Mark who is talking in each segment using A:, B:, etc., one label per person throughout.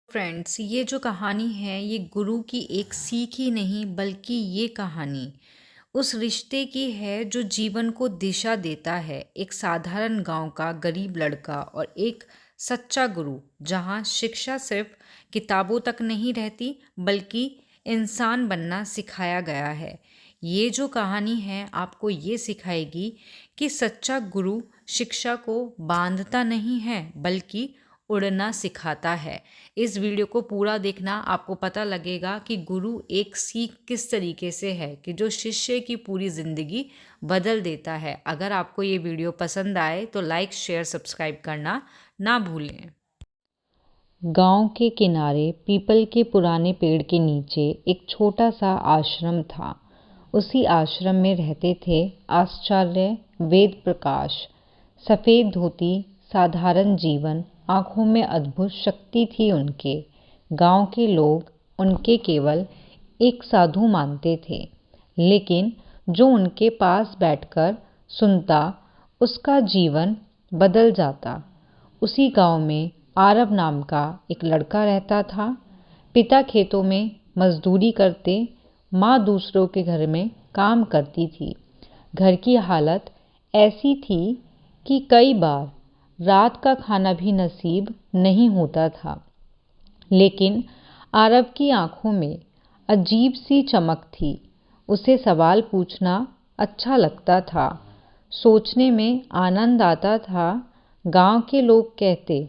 A: Friends, ये जो कहानी है ये गुरु की एक सीख ही नहीं बल्कि ये कहानी उस रिश्ते की है जो जीवन को दिशा देता है। एक साधारण गांव का गरीब लड़का और एक सच्चा गुरु, जहां शिक्षा सिर्फ किताबों तक नहीं रहती बल्कि इंसान बनना सिखाया गया है। ये जो कहानी है आपको ये सिखाएगी कि सच्चा गुरु शिक्षा को बांधता नहीं है बल्कि उड़ना सिखाता है। इस वीडियो को पूरा देखना, आपको पता लगेगा कि गुरु एक सीख किस तरीके से है कि जो शिष्य की पूरी ज़िंदगी बदल देता है। अगर आपको ये वीडियो पसंद आए तो लाइक शेयर सब्सक्राइब करना ना भूलें। गांव के किनारे पीपल के पुराने पेड़ के नीचे एक छोटा सा आश्रम था। उसी आश्रम में रहते थे आचार्य वेद प्रकाश। सफ़ेद धोती, साधारण जीवन, आंखों में अद्भुत शक्ति थी उनके। गांव के लोग उनके केवल एक साधु मानते थे, लेकिन जो उनके पास बैठकर सुनता उसका जीवन बदल जाता। उसी गांव में आरव नाम का एक लड़का रहता था। पिता खेतों में मजदूरी करते, माँ दूसरों के घर में काम करती थी। घर की हालत ऐसी थी कि कई बार रात का खाना भी नसीब नहीं होता था। लेकिन आरव की आंखों में अजीब सी चमक थी। उसे सवाल पूछना अच्छा लगता था, सोचने में आनंद आता था। गांव के लोग कहते,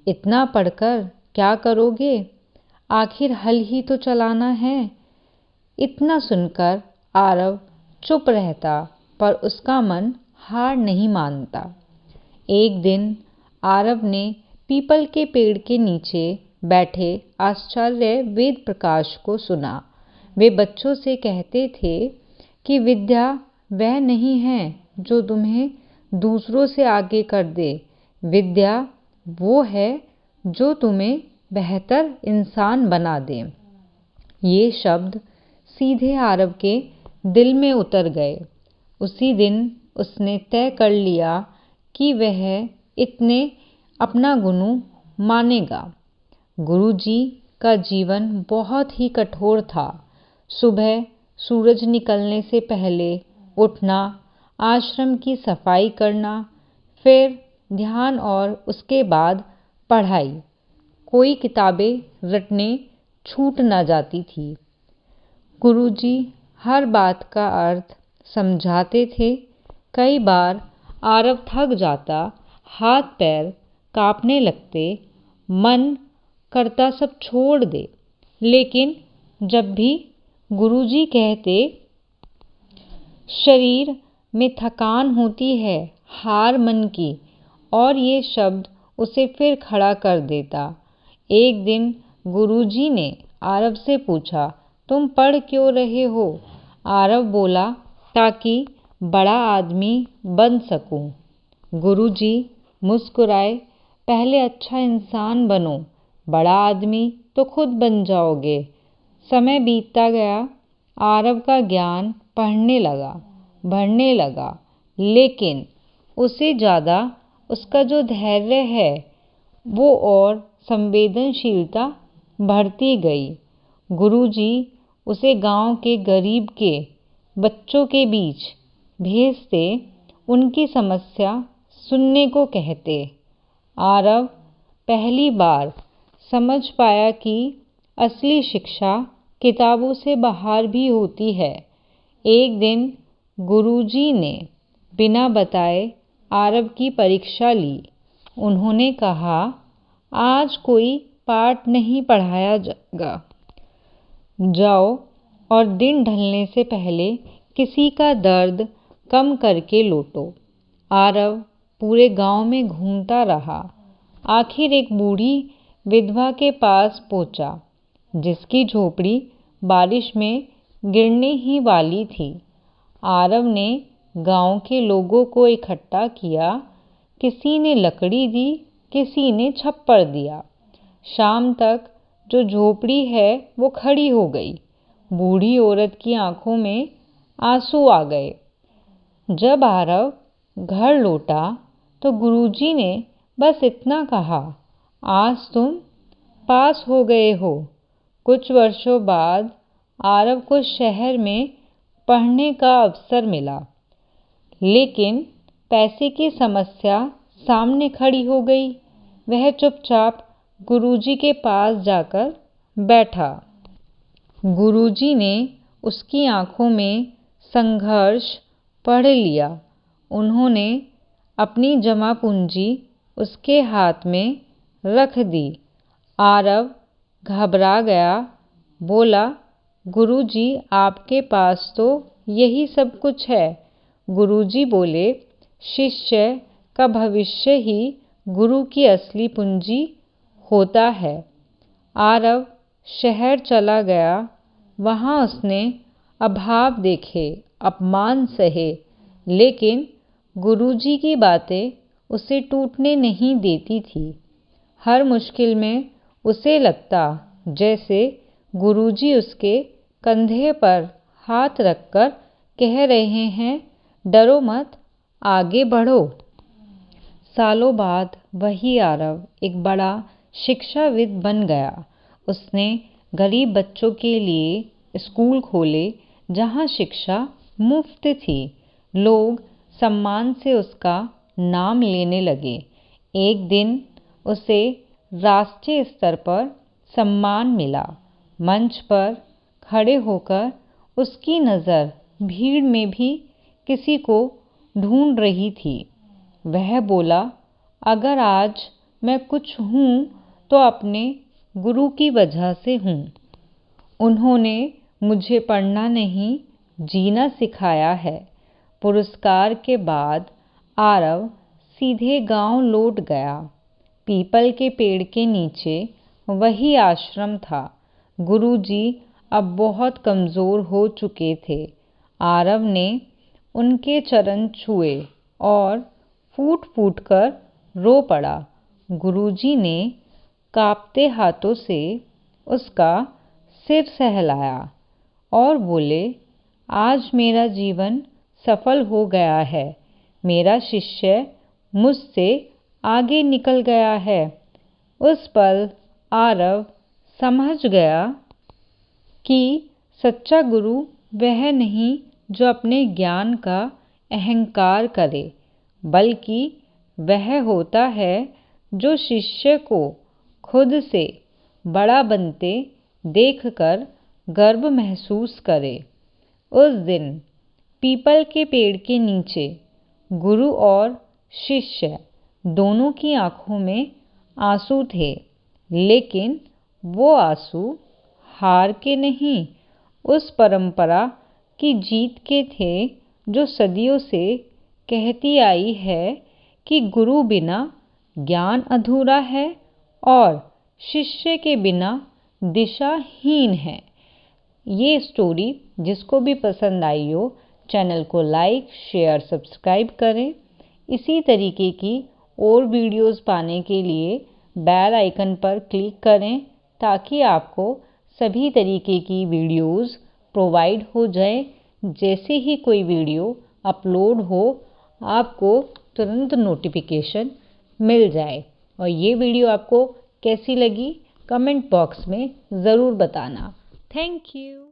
A: इतना पढ़कर क्या करोगे, आखिर हल ही तो चलाना है। इतना सुनकर आरव चुप रहता, पर उसका मन हार नहीं मानता। एक दिन आरव ने पीपल के पेड़ के नीचे बैठे आचार्य वेद प्रकाश को सुना। वे बच्चों से कहते थे कि विद्या वह नहीं है जो तुम्हें दूसरों से आगे कर दे, विद्या वो है जो तुम्हें बेहतर इंसान बना दे। ये शब्द सीधे आरव के दिल में उतर गए। उसी दिन उसने तय कर लिया कि वह इतने अपना गुरु मानेगा। गुरुजी का जीवन बहुत ही कठोर था। सुबह सूरज निकलने से पहले उठना, आश्रम की सफाई करना, फिर ध्यान और उसके बाद पढ़ाई। कोई किताबें रटने छूट न जाती थी। गुरुजी हर बात का अर्थ समझाते थे। कई बार आरव थक जाता, हाथ पैर कांपने लगते, मन करता सब छोड़ दे। लेकिन जब भी गुरुजी कहते, शरीर में थकान होती है, हार मन की, और ये शब्द उसे फिर खड़ा कर देता। एक दिन गुरुजी ने आरव से पूछा, तुम पढ़ क्यों रहे हो? आरव बोला, ताकि बड़ा आदमी बन सकूं। गुरुजी मुस्कुराए, पहले अच्छा इंसान बनो, बड़ा आदमी तो खुद बन जाओगे। समय बीतता गया, आरव का ज्ञान बढ़ने लगा, लेकिन उसे ज़्यादा उसका जो धैर्य है वो और संवेदनशीलता बढ़ती गई। गुरुजी उसे गांव के गरीब के बच्चों के बीच भेजते, उनकी समस्या सुनने को कहते। आरव पहली बार समझ पाया कि असली शिक्षा किताबों से बाहर भी होती है। एक दिन गुरुजी ने बिना बताए आरव की परीक्षा ली। उन्होंने कहा, आज कोई पाठ नहीं पढ़ाया जाएगा, जाओ और दिन ढलने से पहले किसी का दर्द कम करके लौटो। आरव पूरे गांव में घूमता रहा। आखिर एक बूढ़ी विधवा के पास पहुंचा, जिसकी झोपड़ी बारिश में गिरने ही वाली थी। आरव ने गांव के लोगों को इकट्ठा किया। किसी ने लकड़ी दी, किसी ने छप्पर दिया। शाम तक जो झोपड़ी है वो खड़ी हो गई। बूढ़ी औरत की आंखों में आंसू आ गए। जब आरव घर लौटा तो गुरुजी ने बस इतना कहा, आज तुम पास हो गए हो। कुछ वर्षों बाद आरव को शहर में पढ़ने का अवसर मिला, लेकिन पैसे की समस्या सामने खड़ी हो गई। वह चुपचाप गुरुजी के पास जाकर बैठा। गुरुजी ने उसकी आंखों में संघर्ष पढ़ लिया। उन्होंने अपनी जमा पूंजी उसके हाथ में रख दी। आरव घबरा गया, बोला, गुरुजी आपके पास तो यही सब कुछ है। गुरुजी बोले, शिष्य का भविष्य ही गुरु की असली पूंजी होता है। आरव शहर चला गया। वहाँ उसने अभाव देखे, अपमान सहे, लेकिन गुरुजी की बातें उसे टूटने नहीं देती थी। हर मुश्किल में उसे लगता जैसे गुरुजी उसके कंधे पर हाथ रखकर कह रहे हैं, डरो मत, आगे बढ़ो। सालों बाद वही आरव एक बड़ा शिक्षाविद बन गया। उसने गरीब बच्चों के लिए स्कूल खोले जहाँ शिक्षा मुफ्त थी। लोग सम्मान से उसका नाम लेने लगे। एक दिन उसे राष्ट्रीय स्तर पर सम्मान मिला। मंच पर खड़े होकर उसकी नज़र भीड़ में भी किसी को ढूंढ रही थी। वह बोला, अगर आज मैं कुछ हूँ तो अपने गुरु की वजह से हूँ। उन्होंने मुझे पढ़ना नहीं, जीना सिखाया है। पुरस्कार के बाद आरव सीधे गांव लौट गया। पीपल के पेड़ के नीचे वही आश्रम था। गुरुजी अब बहुत कमज़ोर हो चुके थे। आरव ने उनके चरण छुए और फूट फूट कर रो पड़ा। गुरुजी ने कांपते हाथों से उसका सिर सहलाया और बोले, आज मेरा जीवन सफल हो गया है। मेरा शिष्य मुझसे आगे निकल गया है। उस पल आरव समझ गया कि सच्चा गुरु वह नहीं जो अपने ज्ञान का अहंकार करे, बल्कि वह होता है जो शिष्य को खुद से बड़ा बनते देखकर गर्व महसूस करे। उस दिन पीपल के पेड़ के नीचे गुरु और शिष्य दोनों की आंखों में आंसू थे, लेकिन वो आंसू हार के नहीं, उस परंपरा की जीत के थे जो सदियों से कहती आई है कि गुरु बिना ज्ञान अधूरा है और शिष्य के बिना दिशाहीन है। ये स्टोरी जिसको भी पसंद आई हो, चैनल को लाइक, शेयर, सब्सक्राइब करें। इसी तरीके की और वीडियोस पाने के लिए बेल आइकन पर क्लिक करें ताकि आपको सभी तरीके की वीडियोस प्रोवाइड हो जाए। जैसे ही कोई वीडियो अपलोड हो, आपको तुरंत नोटिफिकेशन मिल जाए। और ये वीडियो आपको कैसी लगी कमेंट बॉक्स में ज़रूर बताना। Thank you.